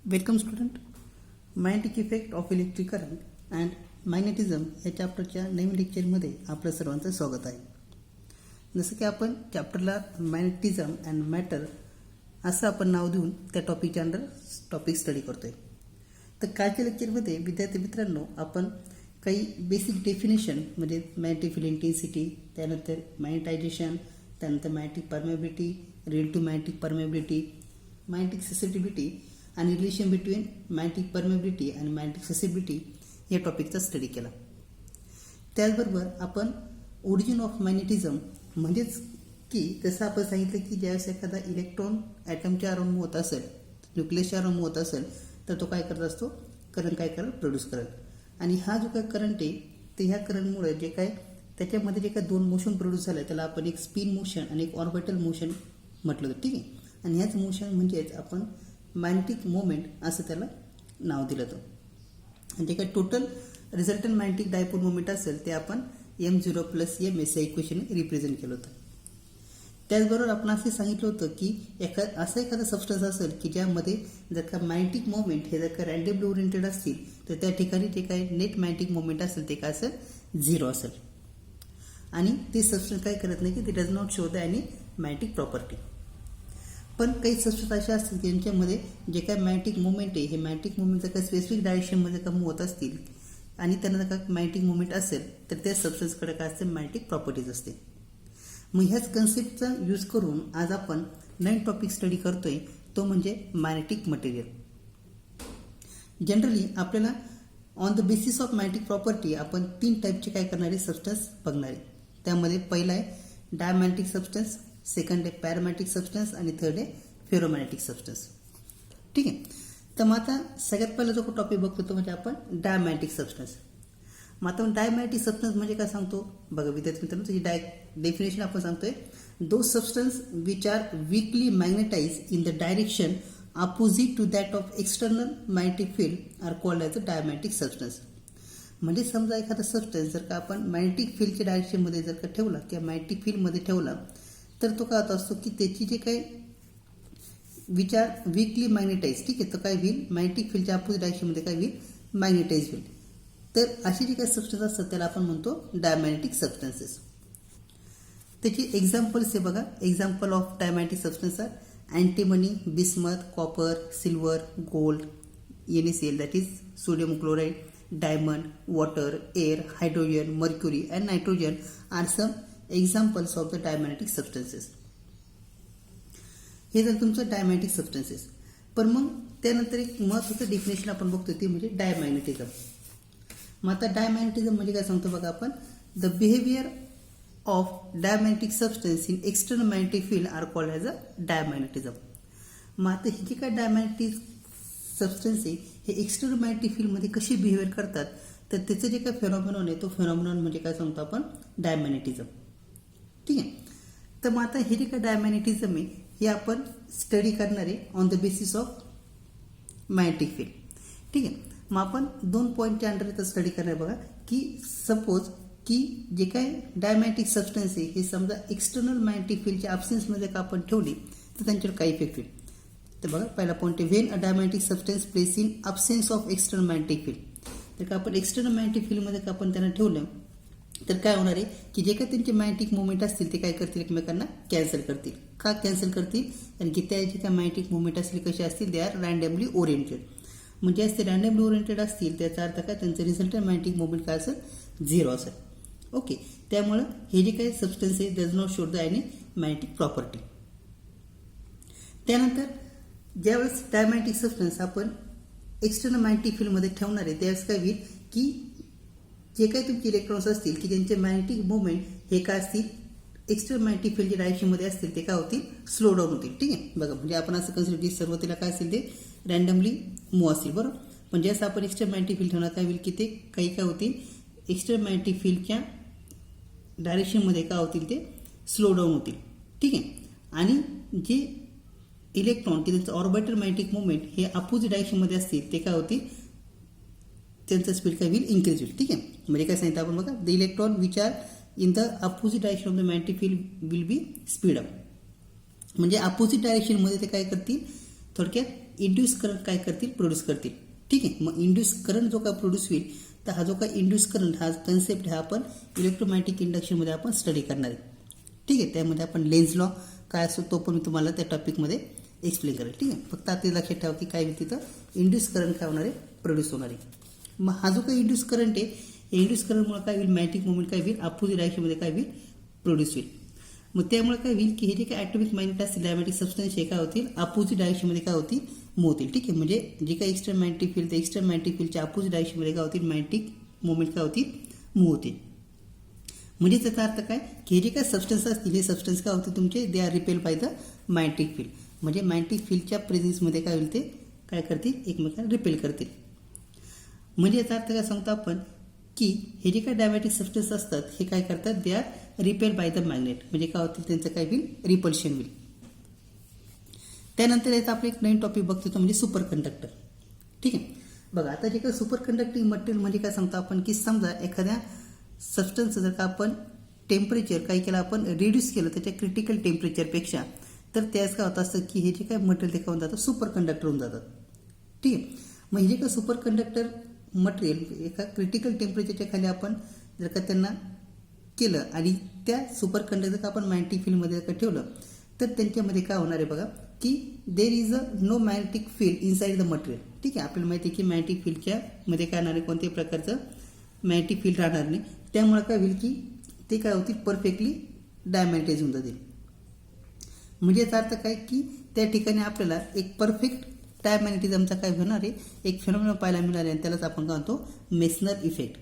Welcome student. Magnetic effect of electric current and magnetism या चॅप्टरच्या नवीन लेक्चरमध्ये आपलं सर्वांचं स्वागत आहे. जसं की आपण चॅप्टरला मॅग्नेटिझम अँड मॅटर असं आपण नाव देऊन त्या टॉपिकच्या अंडर टॉपिक स्टडी करतोय. तर कालच्या लेक्चरमध्ये विद्यार्थी मित्रांनो आपण काही बेसिक डेफिनेशन म्हणजे मॅग्नेटिक फील्ड इंटेन्सिटी, त्यानंतर मॅग्नेटायझेशन, त्यानंतर magnetic permeability, relative magnetic permeability, magnetic susceptibility आणि रिलेशन बिटवीन मॅग्नेटिक परमेबिलिटी आणि मॅग्नेटिक ससेप्टिबिलिटी या टॉपिकचा स्टडी केला. त्याचबरोबर आपण ओरिजिन ऑफ मॅग्नेटिझम म्हणजेच की जसं आपण सांगितलं की ज्यावेळेस एखादा इलेक्ट्रॉन ॲटमच्या अराउंड होत असेल, न्यूक्लियसच्या अराउंड होत असेल तर तो काय करत असतो, करंट काय करत प्रोड्यूस करत. आणि हा जो काय करंट आहे ते ह्या करंटमुळे जे काय त्याच्यामध्ये जे काय दोन मोशन प्रोड्यूस झालं त्याला आपण एक स्पिन मोशन आणि एक ऑर्बिटल मोशन म्हटलं होतं. ठीक आहे. आणि ह्याच मोशन म्हणजेच आपण मॅग्नेटिक मोमेंट असं त्याला नाव दिलं होतं. आणि जे काय total resultant magnetic dipole moment असेल ते आपण m0 + m s या इक्वेशनने रिप्रेझेंट केलं होतं. त्याचबरोबर आपण असं सांगितलं होतं की असं एखादा सबस्टन्स असेल की ज्यामध्ये जर का मॅग्नेटिक मोमेंट हे जर का रँडमली ओरिएंटेड असतील तर त्या ठिकाणी जे काय नेट मॅग्नेटिक मोमेंट असेल ते काय असेल, 0 असेल. आणि ते सबस्टन्स काय करत नाही की ते does not show the any magnetic property. पण काही सबस्टन्स असे असतील की यांच्यामध्ये जे काय मॅग्नेटिक मुवमेंट आहे हे मॅग्नेटिक मुवमेंट जर का स्पेसिफिक डायरेक्शनमध्ये का मूव्ह होत असतील आणि त्यांना जर का मॅग्नेटिक मुवमेंट असेल तर त्या सबस्टन्सकडे काय असते, मॅग्नेटिक प्रॉपर्टीज असते. मग ह्याच कन्सेप्टचा यूज करून आज आपण नवीन टॉपिक स्टडी करतोय, तो म्हणजे मॅग्नेटिक मटेरियल. जनरली आपल्याला on the basis of magnetic property आपण 3 टाईपचे काय करणारे सबस्टन्स बघणारे. त्यामध्ये पहिला आहे डायमॅग्नेटिक सबस्टन्स, सेकंड आहे पॅरामॅग्नेटिक सबस्टन्स आणि थर्ड आहे फेरोमॅग्नेटिक सबस्टन्स. ठीक आहे. तर मग आता सगळ्यात पहिला जो टॉपिक बघतो तो म्हणजे आपण डायमॅग्नेटिक सबस्टन्स. मग आता डायमॅग्नेटिक सबस्टन्स म्हणजे काय सांगतो बघा विद्यार्थी मित्रांनो, त्याची डेफिनेशन आपण सांगतोय, those substance which are weakly magnetise in the direction opposite to that of external magnetic field are called as a diamagnetic substance. म्हणजे समजा एखादा सबस्टन्स जर का आपण मॅग्नेटिक फील्डच्या डायरेक्शनमध्ये जर का ठेवला किंवा मॅग्नेटिक फील्डमध्ये ठेवला तर तो काय होत असतो की त्याची जे काही विचार वीकली मॅग्नेटाइज, ठीक आहे, तर काय होईल, मॅग्नेटिक फील्डच्या अपोजिट डायरेक्शनमध्ये काय होईल, मॅग्नेटाइज होईल. तर असे जे काही सबस्टन्स असतात त्याला आपण म्हणतो डायमॅग्नेटिक सबस्टन्सेस. त्याची एक्झाम्पल्स आहे बघा. Example of diamagnetic substance are antimony, bismuth, copper, silver, gold, NaCl that is sodium chloride, diamond, water, air, hydrogen, mercury and nitrogen are some examples of the diamagnetic substances. हे जर तुमचं diamagnetic substances. पण मग त्यानंतर एक महत्त्वाचं definition आपण बघतो ते म्हणजे डायमॅग्नेटिझम. मग आता डायमॅग्नेटिझम म्हणजे काय सांगतो बघा आपण, the behaviour of diamagnetic substance in external magnetic field are called as a diamagnetism. मग आता हे जे काय डायमॅग्नेटिक सबस्टन्स आहे हे एक्सटर्नल मॅग्नेटिक फील्डमध्ये कशी बिहेवियर करतात तर त्याचं जे काय फेनॉमिनॉन आहे तो फेनॉमिनॉन म्हणजे काय सांगतो आपण, डायमॅग्नेटिझम. ठीक आहे. तर मग आता हे जे काय डायमॅग्नेटिझम आहे हे आपण स्टडी करणार आहे on the basis of magnetic field. ठीक आहे. मग आपण 2 पॉईंटच्या अंडर इथं स्टडी करणार बघा की सपोज की जे काय डायमॅग्नेटिक सबस्टन्स आहे हे समजा एक्सटर्नल मॅग्नेटिक फील्डच्या अब्सेन्समध्ये का आपण ठेवली तर त्यांच्यावर काय इफेक्ट होईल. तर बघा पहिला पॉईंट आहे, when a diamagnetic substance place in absence of external magnetic field. तर का आपण एक्सटर्नल मॅग्नेटिक फील्डमध्ये का आपण त्यांना ठेवलं तर काय होणार आहे की जे काही त्यांचे मॅग्नेटिक मुवमेंट असतील ते काय करतील, एकमेकांना कॅन्सल करतील. का कॅन्सल करतील, कारण की त्या जे काय मॅग्नेटिक मुवमेंट असतील कसे असतील, दे आर रँडमली ओरिएंटेड. म्हणजे असते रँडमली ओरिएंटेड असतील त्याचा अर्थ काय, त्यांचं रिझल्टंट मॅग्नेटिक मुवमेंट काय असेल, 0 असेल. ओके. त्यामुळं हे जे काही सबस्टन्स आहे does not show the any magnetic property. त्यानंतर ज्यावेळेस डायमॅग्नेटिक सबस्टन्स आपण एक्सटर्नल मॅग्नेटिक फील्डमध्ये ठेवणार आहे त्यावेळेस काय होईल की जे काही तुमचे इलेक्ट्रॉन्स असतील की ज्यांचे मॅग्नेटिक मुवमेंट हे काय असतील, एक्सटर्नल मॅग्नेटिक फील्डच्या डायरेक्शनमध्ये असतील ते काय होतील, स्लो डाऊन होतील. ठीक आहे. बघा म्हणजे आपण असं कन्सिडर की सुरुवातीला काय असेल ते रँडमली मूव्ह असतील, बरोबर. पण जसं आपण एक्सटर्नल मॅग्नेटिक फील्ड ठेवणार काय होईल की ते काही काय होतील, एक्सटर्नल मॅग्नेटिक फील्डच्या डायरेक्शनमध्ये काय होतील ते स्लो डाऊन होतील. ठीक आहे. आणि जे इलेक्ट्रॉन की त्यांचं ऑर्बिटल मॅग्नेटिक मुवमेंट हे अपोजिट डायरेक्शनमध्ये असतील ते काय होतील, त्यांचं स्पीड काय होईल, इन्क्रीज होईल. ठीक आहे. म्हणजे काय सांगितलं आपण बघा, the electron which are in the opposite direction of the magnetic field will be speed up. म्हणजे अपोजिट डायरेक्शनमध्ये ते काय करतील, थोडक्यात इंड्यूस करंट काय करतील, प्रोड्यूस करतील. ठीक आहे. मग इंड्यूस करंट जो काय प्रोड्यूस होईल, तर हा जो काय इंड्यूस करंट हा कन्सेप्ट हा आपण इलेक्ट्रोमॅग्नेटिक इंडक्शनमध्ये आपण स्टडी करणार आहे. ठीक आहे. त्यामध्ये आपण लेन्झ लॉ काय असतो तो पण मी तुम्हाला त्या टॉपिकमध्ये एक्सप्लेन करेल. ठीक आहे. फक्त आता लक्षात ठेवा की काय तिथं इंड्यूस करंट काय होणार आहे, प्रोड्यूस होणार आहे. मग हा जो काही इंड्यूस करंट आहे, हे इंड्यूस करंटमुळे काय होईल, मॅग्नेटिक मोमेंट काय होईल, अपोजिट डायरेक्शनमध्ये काय होईल, प्रोड्यूस होईल. मग त्यामुळे काय होईल की हे जे काय ॲटॉमिक मॅग्नेट असतील, डायमॅग्नेटिक सबस्टन्स हे काय होतील, अपोजिट डायरेक्शनमध्ये काय होतील, मूव्ह होतील. ठीक आहे. म्हणजे जे काही एक्स्ट्रा मॅग्नेटिक फील्ड, त्या एक्स्ट्रा मॅग्नेटिक फील्डच्या अपोजिट डायरेक्शनमध्ये काय होतील, मॅग्नेटिक मोमेंट काय होतील, मूव्ह होतील. म्हणजे त्याचा अर्थ काय की हे जे काय सबस्टन्स असतील, हे सबस्टन्स काय होते तुमचे, they are repel by the magnetic field. म्हणजे मॅग्नेटिक फील्डच्या प्रेझेन्समध्ये काय होईल, ते काय करतील, एकमेकांना रिपेल करतील. म्हणजे याचा अर्थ काय सांगतो आपण की हे जे काय डायमॅग्नेटिक सबस्टन्स असतात, हे काय करतात, they are repel by the magnet. म्हणजे काय होतील, त्यांचं काय होईल, रिपल्शन होईल. त्यानंतर याचा आपण एक नवीन टॉपिक बघतो, तो म्हणजे सुपर कंडक्टर. ठीक आहे. बघा आता जे काय सुपर कंडक्टिंग मटेरियल म्हणजे काय सांगतो आपण की समजा एखाद्या सबस्टन्सचं जर का आपण टेम्परेचर काही केलं, आपण रिड्यूस केलं त्याच्या क्रिटिकल टेम्परेचरपेक्षा, तर त्याच काय होत असतं की हे जे काय मटेरियल ते काय होऊन जातं, सुपर कंडक्टर होऊन जातात. ठीक आहे. मग हे जे काय सुपर कंडक्टर मटेरियल एका क्रिटिकल टेम्परेचरच्या खाली आपण जर का त्यांना केलं आणि त्या सुपर कंडक्टर जर आपण मॅग्नेटिक फील्डमध्ये जर का ठेवलं, तर त्यांच्यामध्ये काय होणार आहे बघा की there is a no magnetic field inside the material. ठीक आहे. आपल्याला माहिती आहे की मॅग्नेटिक फील्डच्या मध्ये काय होणार आहे, कोणत्याही प्रकारचं मॅग्नेटिक फील्ड राहणार नाही. त्यामुळे काय होईल की ते काय होतील, परफेक्टली डायमॅग्नेटाइज होऊन जातील. म्हणजे याचा अर्थ काय की त्या ठिकाणी आपल्याला एक परफेक्ट डायमॅग्नेटिझमचा काय होणार आहे, एक फिनॉमिनन पाहायला मिळाले आणि त्यालाच आपण काय म्हणतो, मेसनर इफेक्ट.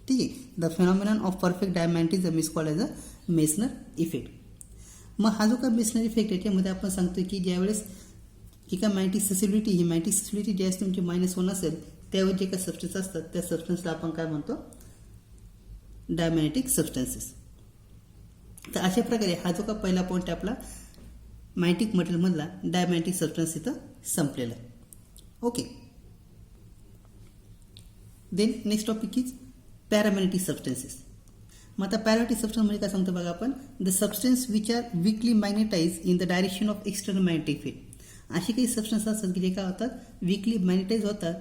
ठीक आहे. The phenomenon of perfect diamagnetism is called as a Meissner effect. मग हा जो काय मेसनर इफेक्ट याच्यामध्ये आपण सांगतो की ज्यावेळेस जी काय मॅग्नेटिक ससेबिलिटी, ही मॅग्नेटिक ससेबिलिटी ज्यावेळेस तुमची -1 असेल, त्यावेळेस जे काही सबस्टन्स असतात त्या सबस्टन्सला आपण काय म्हणतो, डायमॅग्नेटिक सबस्टन्सेस. तर अशा प्रकारे हा जो का पहिला पॉईंट आपला मॅग्नेटिक मटेरियलमधला डायमॅग्नेटिक सबस्टन्स इथं संपलेला. Okay. Then next topic is paramagnetic substances. मग आता पॅरामॅग्नेटिक सबस्टन्स म्हणजे काय सांगतो बघा आपण, the substance which are weakly magnetise in the direction of external magnetic field. असे काही सबस्टन्स असतात की जे काय होतात, वीकली मॅग्नेटाइज होतात,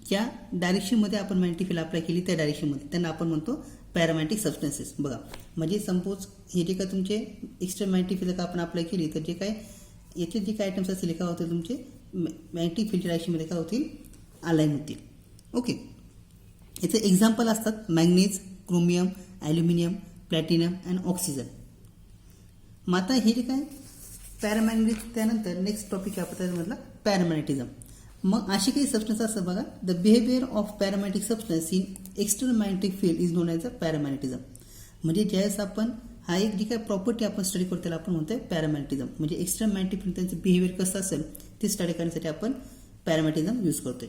ज्या डायरेक्शनमध्ये आपण मॅग्नेटिक फील्ड अप्लाय केली त्या डायरेक्शनमध्ये, त्यांना आपण म्हणतो पॅरामॅग्नेटिक सबस्टन्सेस. बघा म्हणजे सपोज हे जे काय तुमचे एक्स्ट्रा मॅग्नेटिक फील्ड आपण अप्लाय केली, तर जे काय याचे जे काय आयटम्स असतील काय होतील, तुमचे मॅग्नेटिक फील्ड डायरेक्शनमध्ये काय होतील, अलाइन होतील. ओके. याचे एक्झाम्पल असतात manganese, chromium, aluminium, platinum and oxygen. मग आता हे जे काय पॅरामॅग्नेटिक, त्यानंतर नेक्स्ट टॉपिक आहे त्यामधला पॅरामॅग्नेटिझम. मग अशी काही सबस्टन्स असतात बघा, the behaviour of paramagnetic substance in external magnetic field is known as a paramagnetism. म्हणजे ज्यावेळेस आपण हा एक जी काय प्रॉपर्टी आपण स्टडी करतो त्याला आपण म्हणतोय पॅरामॅग्नेटिझम. म्हणजे एक्स्टर्नल मॅग्नेटिक फील्ड त्यांचं बिहेवियर कसं असेल ते स्टडी करण्यासाठी आपण पॅरामॅग्नेटिझम यूज करतोय.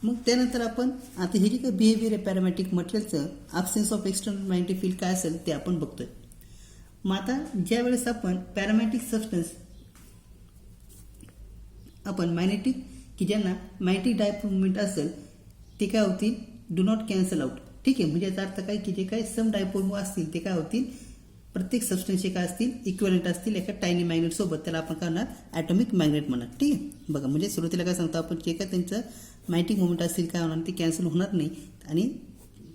मग त्यानंतर आपण आता हे जे काही बिहेवियर आहे पॅरामॅग्नेटिक मटेरियलचं, absence of external magnetic field काय असेल ते आपण बघतोय. मग आता ज्या वेळेस आपण पॅरामॅग्नेटिक सबस्टन्स आपण मॅग्नेटिक की ज्यांना मॅग्नेटिक डायपोल मुवमेंट असेल ते काय होतील, डू नॉट कॅन्सल आउट. ठीक आहे. म्हणजे याचा अर्थ काय की जे काही सम डायपोल असतील ते काय होतील, प्रत्येक सबस्टन्सचे काय असतील, इक्विव्हॅलेंट असतील एका टायनी मॅग्नेट सोबत, त्याला आपण काय म्हणणार, ॲटॉमिक मॅग्नेट म्हणणार. ठीक आहे. बघा म्हणजे सुरुवातीला काय सांगतो आपण, जे काय त्यांचं मॅग्नेटिक मुवमेंट असतील काय होणार, ते कॅन्सल होणार नाही आणि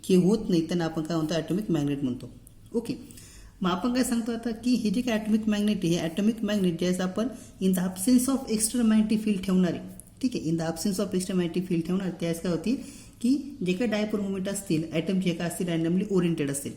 जे होत नाही त्यांना आपण काय म्हणतो, ॲटॉमिक मॅग्नेट म्हणतो. ओके. मग आपण काय सांगतो आता की हे जे काय ॲटॉमिक मॅग्नेट आहे, हे ॲटॉमिक मॅग्नेट ज्यावेळेस आपण in the absence of external magnetic field ठेवणार आहे. ठीक आहे. In the absence of external magnetic field ठेवणार, त्यावेळेस काय होतील की जे काही डायपोल मुवमेंट असतील, ॲटम जे काय असतील रँडमली ओरिएंटेड असतील.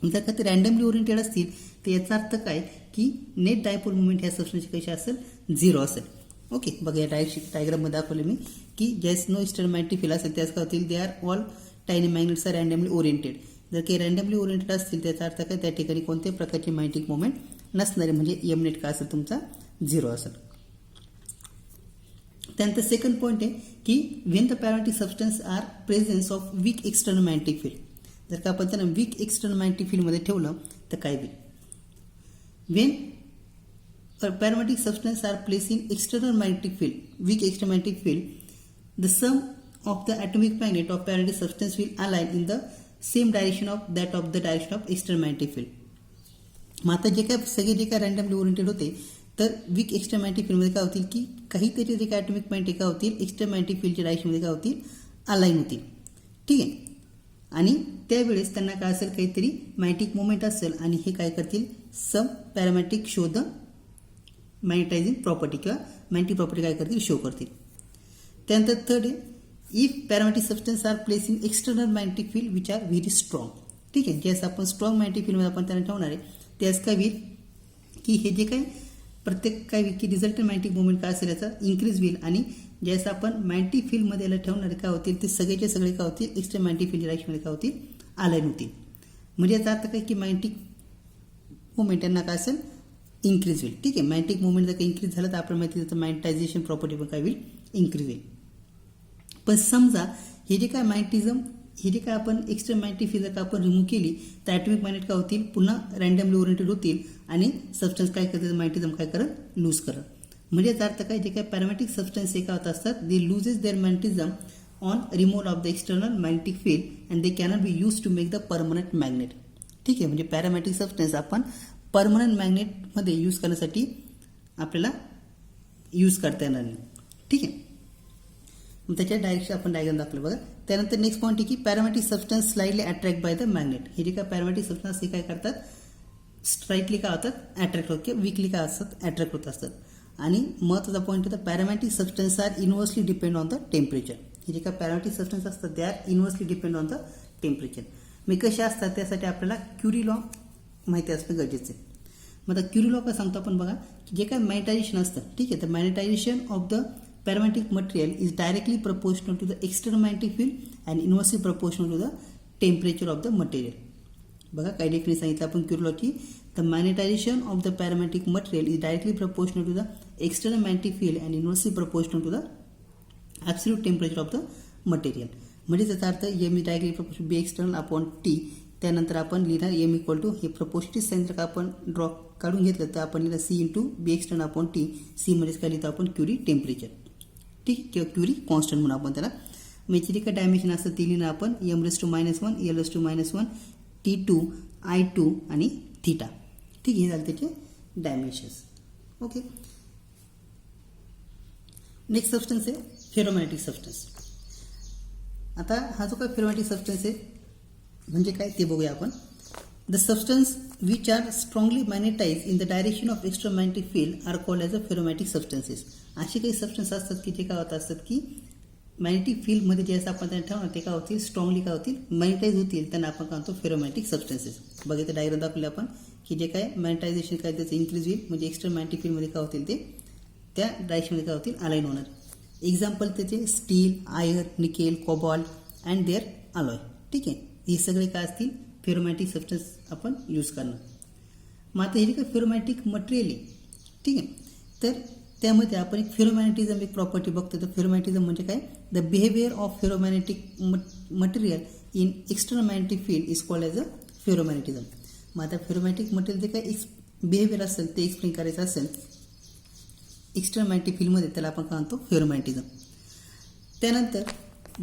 जर का ते रँडमली ओरिएंटेड असतील तर याचा अर्थ काय की नेट डायपोल मुवमेंट ह्या सबस्टन्सची कशी असेल, 0 असेल. ओके. बघा या डायग्राममध्ये दाखवले मी की ज्यास नो एक्सटर्नल मॅग्नेटिक फील्ड असेल त्यास काय होतील, they are all tiny magnets are randomly oriented. जर काही रँडमली ओरिएंटेड असतील त्याचा अर्थ काय, त्या ठिकाणी कोणत्याही प्रकारची मॅग्नेटिक मुवमेंट नसणारे, म्हणजे एम नेट काय असेल तुमचा 0 असेल. त्यानंतर सेकंड पॉईंट आहे की when the paramagnetic substance are presence of weak external magnetic field. जर का आपण त्यांना वीक एक्सटर्नल मॅग्नेटिक फील्डमध्ये ठेवलं तर काय होईल, when paramagnetic substance are place in external magnetic field, weak external magnetic field, the sum of the atomic magnet of paramagnetic substance will align in the same direction of that of the direction of external magnetic field. मग आता जे काय सगळे जे काय randomly oriented होते तर weak एक्स्ट्रामॅग्नेटिक फील्डमध्ये काय होतील की काहीतरी जे काय ॲटॉमिक पॉईंट काय होतील एक्स्ट्रामॅग्नेटिक फील्डच्या डायरेक्शनमध्ये काय होतील अलाईन होतील. ठीक आहे. आणि त्यावेळेस त्यांना काय असेल काहीतरी मॅग्नेटिक मोमेंट असेल आणि हे काय करतील some paramagnetic show the magnetising property किंवा मॅग्नेटिक प्रॉपर्टी काय करतील शो करतील. त्यानंतर थर्ड आहे if paramagnetic substance are place in external magnetic field which are very strong. ठीक आहे. ज्यास आपण स्ट्रॉंग मॅग्नेटिक फील्डमध्ये आपण त्यांना ठेवणार आहे त्यास काय होईल की हे जे काय प्रत्येक काय की रिझल्टंट मॅग्नेटिक मुवमेंट काय असेल याचा इन्क्रीज होईल आणि ज्यावेळेस आपण मॅग्नेटिक फील्डमध्ये याला ठेवणारे काय होतील ते सगळेचे सगळे काय होतील एक्स्ट्रा मॅग्नेटिक फील्ड डायरेक्शनमध्ये काय होतील अलाईन होतील. म्हणजे याचा अर्थ काय की मॅग्नेटिक मुवमेंट यांना काय असेल इन्क्रीज होईल. ठीक आहे. मॅग्नेटिक मुवमेंट जर काही इन्क्रीज झालं तर आपल्याला माहिती त्याचं मॅग्नेटायझेशन प्रॉपर्टी पण काय होईल इन्क्रीज होईल. पण समजा हे जे काय मॅग्नेटिझम हे जे काय आपण एक्स्ट्रा मॅग्नेटिक फील्ड जर आपण रिमूव्ह केली तर ॲटॉमिक मॅग्नेट काय होतील पुन्हा रँडमली ओरिएंटेड होतील आणि सबस्टन्स काय करतात मॅग्नेटिझम काय करत लूज करत. म्हणजे याचा अर्थ काय जे काय पॅरामॅग्नेटिक सबस्टन्स हे काय होत असतात they loses their magnetism on removal of the external magnetic field and they cannot be use to make the permanent magnet. ठीक आहे. म्हणजे पॅरामॅग्नेटिक सबस्टन्स आपण परमनंट मॅग्नेटमध्ये यूज करण्यासाठी आपल्याला यूज करता येणार नाही. ठीक आहे. मग त्याच्या डायरेक्शन आपण डायग्राम दाखवलं बघा. त्यानंतर नेक्स्ट पॉईंट आहे की paramagnetic substance slightly attract by the magnet. हे जे काय पॅरामॅग्नेटिक सबस्टन्स हे काय करतात स्ट्राईटली काय होतात अट्रॅक्ट होत किंवा वीकली काय असतात अट्रॅक्ट होत असतात. आणि महत्त्वाचा पॉईंट होता paramagnetic substance are inversely depend on the temperature. हे जे काय पॅरामॅग्नेटिक सबस्टन्स असतात they are inversely depend on the temperature. मग कसे असतात त्यासाठी आपल्याला क्युरी लॉ माहिती असणं गरजेचं आहे. मग आता क्युरी लॉ काय सांगतो आपण बघा की जे काय मॅग्नेटायझेशन असतं ठीक आहे तर magnetisation of the parametric material is directly proportional to the external magnetic field and inversely proportional to the temperature of the material. बघा काही डेफिनेशन सांगितलं आपण क्युरिलॉची the magnetisation of the paramagnetic material is directly proportional to the external magnetic field and inversely proportional to the absolute temperature of the material. म्हणजे त्याचा अर्थ M is directly proportional B external upon T. त्यानंतर आपण लिहिणार M equal to हे proportional sign जर का आपण ड्रॉ काढून घेतलं तर आपण लिहिणार C into B external upon T. C म्हणजेच काय लिहितो आपण क्युरी टेम्परेचर. ठीक किंवा क्युरी कॉन्स्टंट म्हणून आपण त्याला याची जी काय डायमेन्शन असतं ती लिहिणार आपण m⁻⁻1 l⁻⁻1 T2 I2 आणि थीटा. ठीक हे झाले त्याचे डायमेन्शन्स. ओके. नेक्स्ट सबस्टन्स आहे फेरोमॅग्नेटिक सबस्टन्स. आता हा जो काय फेरोमॅग्नेटिक सबस्टन्स आहे म्हणजे काय ते बघूया आपण. The substance which are strongly magnetise in the direction of extra magnetic field are called as a ferromagnetic substances. असे काही सबस्टन्स असतात की जे काय होत असतात की मॅग्नेटिक फील्डमध्ये जे असं आपण त्यांना ठेवणार ते काय होतील स्ट्रॉंगली काय होतील मॅग्नेटाइज होतील त्यांना आपण काय म्हणतो फेरोमॅग्नेटिक सबस्टन्सेस. बघा डायग्राम दाखवले आपण की जे काय मॅग्नेटायझेशन काय त्याचं इन्क्रीज होईल म्हणजे एक्स्ट्रा मॅग्नेटिक फील्डमध्ये काय होतील ते त्या डायरेक्शनमध्ये काय होतील अलाईन होणार. एक्झाम्पल त्याचे steel iron nickel cobalt and their alloy. ठीक आहे. हे सगळे काय असतील फेरोमॅग्नेटिक सबस्टन्स आपण यूज करणार. मग आता हे जे काय फेरोमॅग्नेटिक मटेरियल आहे ठीक आहे तर त्यामध्ये आपण एक फेरोमॅग्नेटिझम एक प्रॉपर्टी बघतो. तर फेरोमॅग्नेटिझम म्हणजे काय the behaviour of ferromagnetic material in external magnetic field is called as a ferromagnetism. मग आता फेरोमॅग्नेटिक मटेरियल जे काय बिहेवियर असेल ते एक्सप्लेन करायचं असेल एक्सटर्नल मॅग्नेटिक फील्डमध्ये त्याला आपण काय म्हणतो फेरोमॅग्नेटिझम. त्यानंतर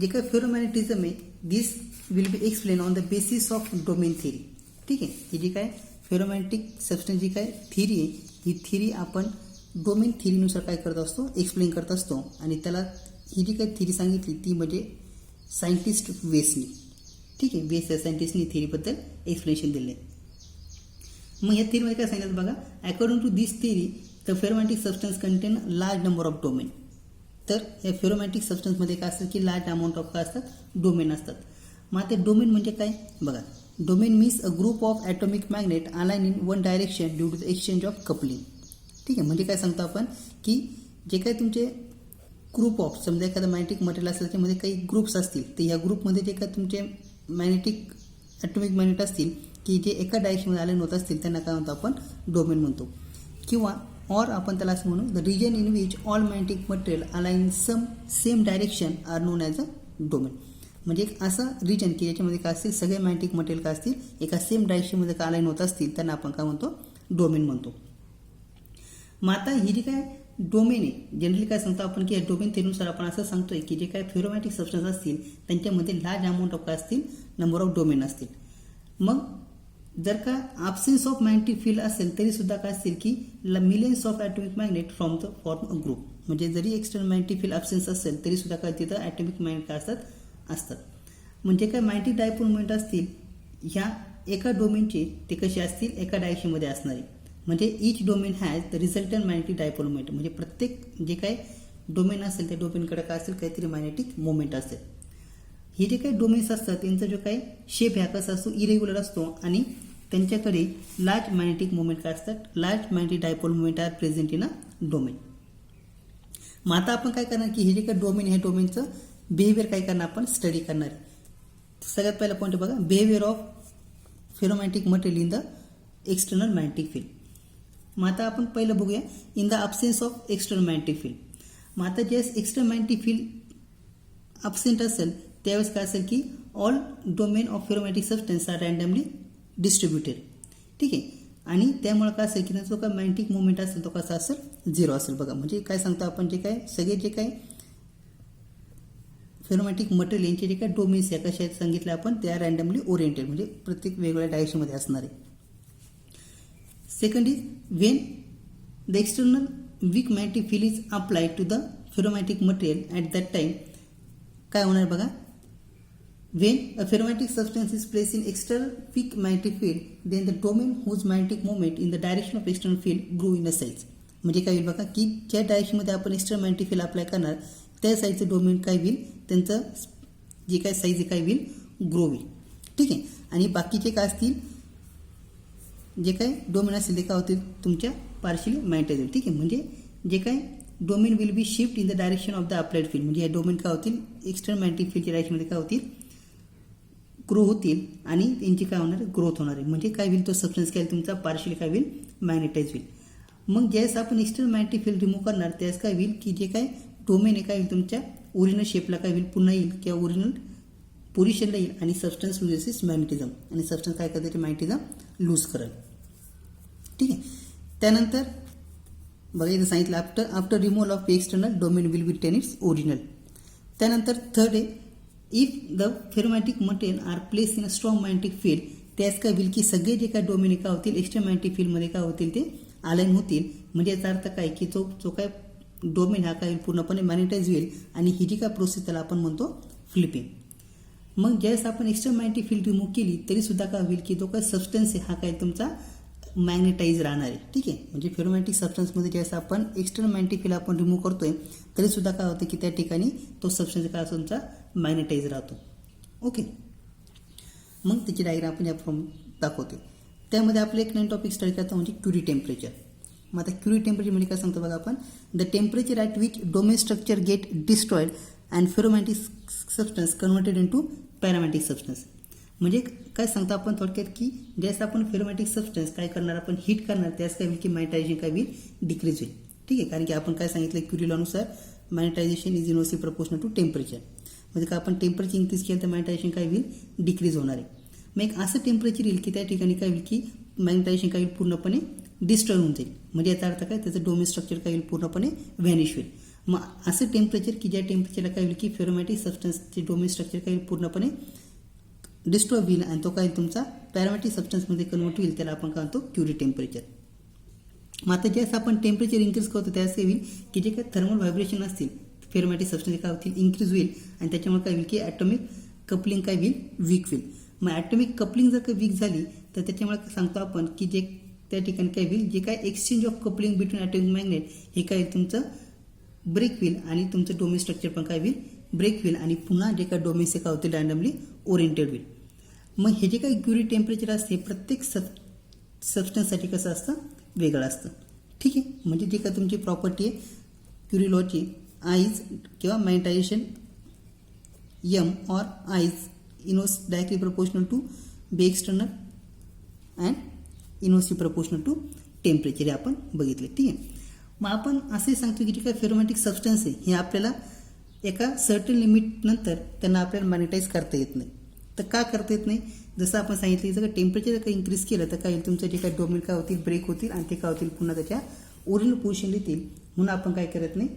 जे काय फेरोमॅग्नेटिझम आहे this will be explain on the basis of domain theory. ठीक आहे. ही जी काय फेरोमॅग्नेटिक सबस्टन्स जी काय थिअरी आहे ही थिअरी आपण डोमेन थिअरीनुसार काय करत असतो एक्सप्लेन करत असतो. आणि त्याला ही जी काही थिअरी सांगितली ती म्हणजे सायंटिस्ट वेसनी. ठीक आहे. वेस या सायंटिस्टनी थिअरीबद्दल एक्सप्लेनेशन दिलं आहे. मग या थिअरीमध्ये काय सांगितलं बघा according to this theory the ferromagnetic substance contain large number of domain. तर या फेरोमॅग्नेटिक सबस्टन्समध्ये काय असतं की लार्ज अमाऊंट ऑफ काय असतात डोमेन असतात. मग ते डोमेन म्हणजे काय बघा domain means a group of atomic magnet align in one direction due to the exchange of coupling. ठीक आहे. म्हणजे काय सांगतो आपण की जे काही तुमचे ग्रुप ऑफ समजा एखादं मॅग्नेटिक मटेरियल असेल त्याच्यामध्ये काही ग्रुप्स असतील तर या ग्रुपमध्ये जे काय तुमचे मॅग्नेटिक ॲटॉमिक मॅग्नेट असतील की जे एका डायरेक्शनमध्ये अलाइन होत असतील त्यांना काय म्हणतो आपण डोमेन म्हणतो. किंवा और आपण त्याला असं म्हणू the region in which all magnetic material align some same direction are known as a domain. म्हणजे एक असं रिजन की ज्याच्यामध्ये काय असतील सगळे मॅग्नेटिक मटेरियल काय असतील एका सेम डायरेक्शनमध्ये काय अलाइन होत असतील त्यांना आपण काय म्हणतो डोमेन म्हणतो. मग आता ही जी काय डोमेन आहे जनरली काय सांगतो आपण की या डोमेन थिअरीनुसार आपण असं सांगतोय की जे काय फेरोमॅग्नेटिक सबस्टन्स असतील त्यांच्यामध्ये लार्ज अमाऊंट ऑफ काय असतील नंबर ऑफ डोमेन असतील. मग जर का ॲब्सेन्स ऑफ मॅग्नेटिक फील्ड असेल तरी सुद्धा काय असेल की millions of atomic magnet from the form a group. म्हणजे जरी एक्सटर्नल मॅग्नेटिक फील्ड ॲब्सेन्स असेल तरी सुद्धा काय तिथं ॲटॉमिक मॅग्नेट काय असतात. म्हणजे काय मॅग्नेटिक डायपोल मोमेंट असतील ह्या एका डोमेनचे ते कसे असतील एका डायरेक्शनमध्ये असणारे. म्हणजे each domain has the resultant magnetic dipole moment. म्हणजे प्रत्येक जे काय डोमेन असेल त्या डोमेनकडे काय असेल काहीतरी मॅग्नेटिक मोमेंट असेल. हे जे काही डोमेन्स असतात त्यांचा जो काही शेप ह्या कसा असतो इरेग्युलर असतो आणि त्यांच्याकडे लार्ज मॅग्नेटिक मोमेंट काय असतात. Large magnetic dipole moment are present in a domain. मग आता आपण काय करणार की हे जे काही डोमेन हे डोमेनचं बिहेवियर काय करणार आपण स्टडी करणार आहे. सगळ्यात पहिला पॉईंट बघा behaviour of ferromagnetic material in the external magnetic field. मग आता आपण पहिलं बघूया in the absence of external magnetic field. मग आता ज्यावेळेस एक्सटर्नल मॅग्नेटिक फील्ड ॲब्सेंट असेल त्यावेळेस काय असेल की all domain of ferromagnetic substance are randomly distributed. ठीक आहे. आणि त्यामुळे काय असेल की त्याचा जो काय मॅग्नेटिक मुवमेंट असेल तो कसा असेल झिरो असेल. बघा म्हणजे काय सांगतो आपण जे काय सगळे जे काय फेरोमॅग्नेटिक मटेरियल यांचे जे काय डोमेन्स आहे कशा आहेत सांगितले आपण त्या रँडमली ओरिएंटेड म्हणजे प्रत्येक वेगवेगळ्या डायरेक्शनमध्ये असणार आहे. Second is when the external weak magnetic field is applied to the ferromagnetic material at that time काय होणार बघा. When a ferromantic substance is placed in external weak magnetic field, then the domain whose magnetic moment in the direction of external field grew in a size. म्हणजे काय होईल बघा की ज्या डायरेक्शनमध्ये आपण एक्सटर्नल मॅग्नेटिक फील्ड अप्लाय करणार त्या साईजचं domain काय होईल त्यांचं जे काय साईज काय होईल ग्रो होईल. ठीक आहे. आणि बाकीचे काय असतील जे काय डोमेन असतील ते काय होतील तुमच्या पार्शियली मॅग्नेटाइज होईल. ठीक आहे. म्हणजे जे काय domain will B shift in the direction of the applied field. म्हणजे या डोमेन काय होतील एक्सटर्नल मॅग्नेटिक फील्डच्या डायरेक्शनमध्ये काय होतील ग्रो होतील आणि त्यांची काय होणार ग्रोथ होणार आहे. म्हणजे काय होईल तो सबस्टन्स काय तुमचा पार्शियली काय होईल मॅग्नेटाइज होईल. मग ज्यावेळेस आपण एक्सटर्नल मॅग्नेटिक फील्ड रिमूव्ह करणार त्यावेळेस काय होईल की जे काय डोमेन आहे काय होईल तुमच्या ओरिजिनल शेपला काय होईल पुन्हा येईल किंवा ओरिजिनल पोझिशनला येईल आणि सबस्टन्स लुजेस मॅग्नेटिझम आणि सबस्टन्स काय करते मॅग्नेटिझम लूज करेल. ठीक आहे. त्यानंतर बघा इथं सांगितलं after removal of external domain will be ten its original. त्यानंतर थर्ड आहे if the ferromagnetic material are place in a strong magnetic field त्यास काय होईल की सगळे जे काय डोमेन काय होतील एक्स्ट्रा मॅग्नेटिक फील्डमध्ये काय होतील ते अलाइन होतील. म्हणजे याचा अर्थ काय की जो काय डोमेन हा काय पूर्णपणे मॅग्नेटाइज होईल आणि ही जी काय प्रोसेस त्याला आपण म्हणतो फ्लिपिंग. मग ज्यावेळेस आपण एक्स्ट्रा मॅग्नेटिक फील्ड रिमूव्ह केली तरी सुद्धा काय होईल की जो काय सबस्टन्स आहे हा काय तुमचा मॅग्नेटाइज राहणार आहे. ठीक आहे. म्हणजे फेरोमॅग्नेटिक सबस्टन्समध्ये ज्यावेळेस आपण एक्सटर्नल मॅग्नेटिक फील्ड आपण रिमूव्ह करतोय तरी सुद्धा काय होतं की त्या ठिकाणी तो सबस्टन्स काय तुमचा मॅग्नेटाइज राहतो. ओके. मग त्याची डायग्राम आपण या फॉर्म दाखवते. त्यामध्ये आपलं एक नवीन टॉपिक स्टडी करतो म्हणजे क्युरी टेम्परेचर. मग आता क्युरी टेम्परेचर म्हणजे काय सांगतो बघा आपण the temperature at which domain structure get destroyed and ferromagnetic substance converted in to paramagnetic substance. म्हणजे काय सांगतो आपण थोडक्यात की ज्यावेळेस आपण फेरोमॅग्नेटिक सबस्टन्स काय करणार आपण हीट करणार त्यास काय होईल की मॅग्नेटायझेशन काय होईल डिक्रीज होईल. ठीक आहे. कारण की आपण काय सांगितलं क्युरी लॉनुसार magnetisation is inversely proportional to temperature. म्हणजे काय आपण टेम्परेचर इन्क्रीज केलं तर मॅग्नेटायझेशन काय होईल डिक्रीज होणार आहे. मग एक असं टेम्परेचर येईल की त्या ठिकाणी काय होईल की मॅग्नेटायझेशन काय होईल पूर्णपणे डिस्ट्रॉय होऊन जाईल. म्हणजे याचा अर्थ काय त्याचं डोमेन स्ट्रक्चर काय होईल पूर्णपणे व्हॅनिश होईल. मग असं टेम्परेचर की ज्या टेम्परेचरला काय होईल की फेरोमॅग्नेटिक सबस्टन्सचे डोमेन स्ट्रक्चर काय होईल पूर्णपणे डिस्ट्रॉय होईल आणि तो काय तुमचा पॅरामॅग्नेटिक सबस्टन्समध्ये कन्वर्ट होईल त्याला आपण काय म्हणतो क्युरी टेम्परेचर. मग आता ज्यावेळेस आपण टेम्परेचर इन्क्रीज करतो त्यावेळेस काय होईल की जे काही थर्मल व्हायब्रेशन असतील फेरोमॅग्नेटिक सबस्टन्स काय होतील इन्क्रीज होईल आणि त्याच्यामुळे काय होईल की ॲटॉमिक कपलिंग काय होईल वीक होईल. मग ॲटॉमिक कपलिंग जर का वीक झाली तर त्याच्यामुळे सांगतो आपण की जे त्या ठिकाणी काय होईल जे काय exchange of coupling between atomic magnet हे काय तुमचं ब्रेक होईल आणि तुमचं डोमेन स्ट्रक्चर पण काय होईल ब्रेक होईल आणि पुन्हा जे काय डोमेन्स हे काय होतील रँडमली ओरिएंटेड होईल. मग हे जे काही क्युरी टेम्परेचर असते प्रत्येक सबस्टन्ससाठी कसं असतं वेगळं असतं. ठीक आहे. म्हणजे जे काय तुमची प्रॉपर्टी आहे क्युरी लॉची आईज किंवा magnetization M or I is inverse directly proportional to B external and inversely proportional to temperature हे आपण बघितले. ठीक आहे. मग आपण असे सांगतो की जे काही फेरोमॅग्नेटिक सबस्टन्स आहे हे आपल्याला एका सर्टन लिमिट नंतर त्यांना आपल्याला मॅग्नेटाइज करता येत नाही. तर का करता येत नाही जसं आपण सांगितलं जर टेम्परेचर जर काही इन्क्रीज केलं तर काय होईल तुमचं जे काही डोमेन काय होतील ब्रेक होतील आणि ते काय होतील पुन्हा त्याच्या ओरिजिनल पोझिशनला येतील. म्हणून आपण काय करत नाही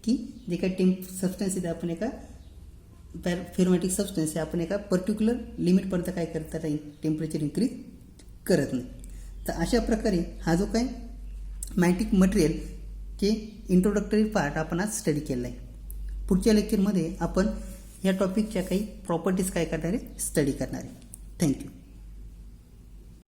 की जे काही सबस्टन्स आहे ते आपण एका फेरोमॅग्नेटिक सबस्टन्स आहे आपण एका पर्टिक्युलर लिमिटपर्यंत काय करता राहील टेम्परेचर इन्क्रीज करत नाही. तर अशा प्रकारे हा जो काही मॅग्नेटिक मटेरियल चे इंट्रोडक्टरी पार्ट आपण आज स्टडी केला आहे. पुढच्या लेक्चरमध्ये आपण या टॉपिकच्या काही प्रॉपर्टीज काय करणार आहे, स्टडी करणार आहे. थँक्यू.